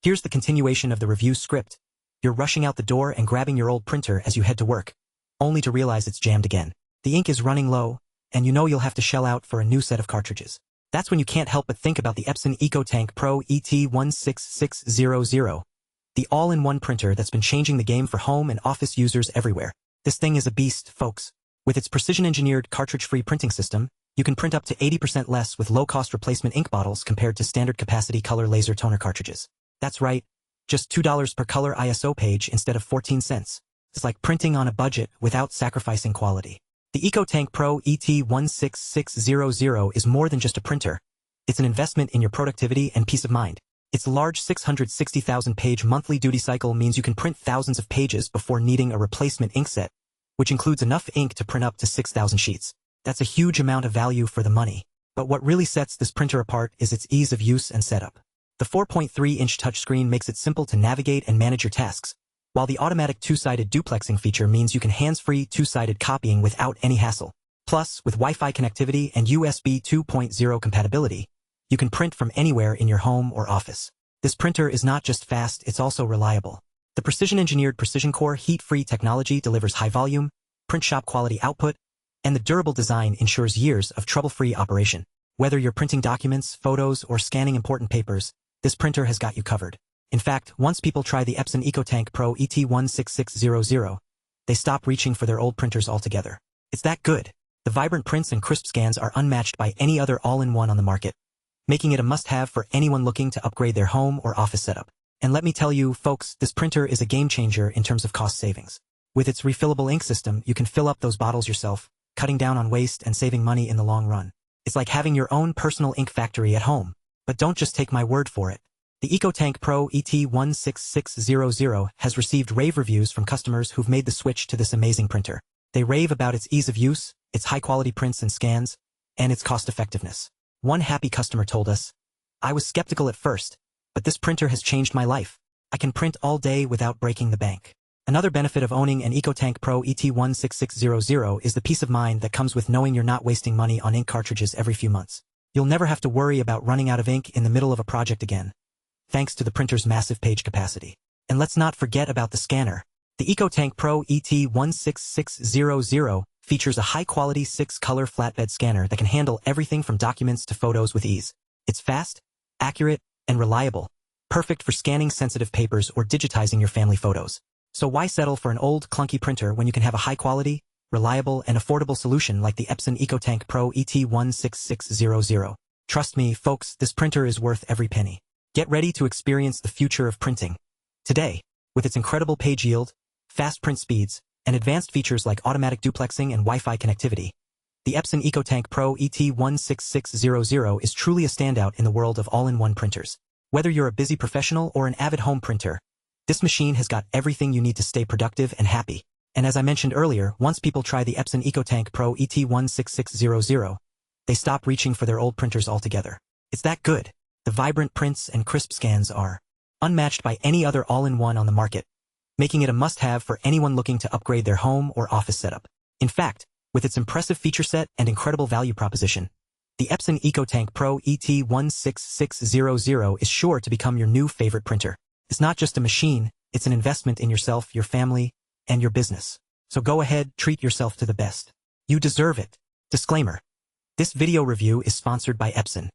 Here's the continuation of the review script. You're rushing out the door and grabbing your old printer as you head to work, only to realize it's jammed again. The ink is running low, and you know you'll have to shell out for a new set of cartridges. That's when you can't help but think about the Epson EcoTank Pro ET16600, the all-in-one printer that's been changing the game for home and office users everywhere. This thing is a beast, folks. With its precision-engineered cartridge-free printing system, you can print up to 80% less with low-cost replacement ink bottles compared to standard capacity color laser toner cartridges. That's right, just $2 per color ISO page instead of 14 cents. It's like printing on a budget without sacrificing quality. The EcoTank Pro ET16600 is more than just a printer. It's an investment in your productivity and peace of mind. Its large 660,000-page monthly duty cycle means you can print thousands of pages before needing a replacement ink set, which includes enough ink to print up to 6,000 sheets. That's a huge amount of value for the money. But what really sets this printer apart is its ease of use and setup. The 4.3-inch touchscreen makes it simple to navigate and manage your tasks, while the automatic two-sided duplexing feature means you can hands-free two-sided copying without any hassle. Plus, with Wi-Fi connectivity and USB 2.0 compatibility, you can print from anywhere in your home or office. This printer is not just fast, it's also reliable. The precision-engineered Precision Core heat-free technology delivers high-volume, print shop-quality output, and the durable design ensures years of trouble-free operation. Whether you're printing documents, photos, or scanning important papers, this printer has got you covered. In fact, once people try the Epson EcoTank Pro ET16600, they stop reaching for their old printers altogether. It's that good. The vibrant prints and crisp scans are unmatched by any other all-in-one on the market, making it a must-have for anyone looking to upgrade their home or office setup. And let me tell you, folks, this printer is a game-changer in terms of cost savings. With its refillable ink system, you can fill up those bottles yourself, cutting down on waste and saving money in the long run. It's like having your own personal ink factory at home. But don't just take my word for it. The EcoTank Pro ET16600 has received rave reviews from customers who've made the switch to this amazing printer. They rave about its ease of use, its high-quality prints and scans, and its cost-effectiveness. One happy customer told us, "I was skeptical at first, but this printer has changed my life. I can print all day without breaking the bank." Another benefit of owning an EcoTank Pro ET16600 is the peace of mind that comes with knowing you're not wasting money on ink cartridges every few months. You'll never have to worry about running out of ink in the middle of a project again, thanks to the printer's massive page capacity. And let's not forget about the scanner. The EcoTank Pro ET16600 features a high-quality 6-color flatbed scanner that can handle everything from documents to photos with ease. It's fast, accurate, and reliable, perfect for scanning sensitive papers or digitizing your family photos. So why settle for an old, clunky printer when you can have a high-quality, reliable, and affordable solution like the Epson EcoTank Pro ET16600? Trust me, folks, this printer is worth every penny. Get ready to experience the future of printing today. With its incredible page yield, fast print speeds, and advanced features like automatic duplexing and Wi-Fi connectivity, the Epson EcoTank Pro ET16600 is truly a standout in the world of all-in-one printers. Whether you're a busy professional or an avid home printer, this machine has got everything you need to stay productive and happy. And as I mentioned earlier, once people try the Epson EcoTank Pro ET16600, they stop reaching for their old printers altogether. It's that good. The vibrant prints and crisp scans are unmatched by any other all-in-one on the market, making it a must-have for anyone looking to upgrade their home or office setup. In fact, with its impressive feature set and incredible value proposition, the Epson EcoTank Pro ET16600 is sure to become your new favorite printer. It's not just a machine, it's an investment in yourself, your family, and your business. So go ahead, treat yourself to the best. You deserve it. Disclaimer. This video review is sponsored by Epson.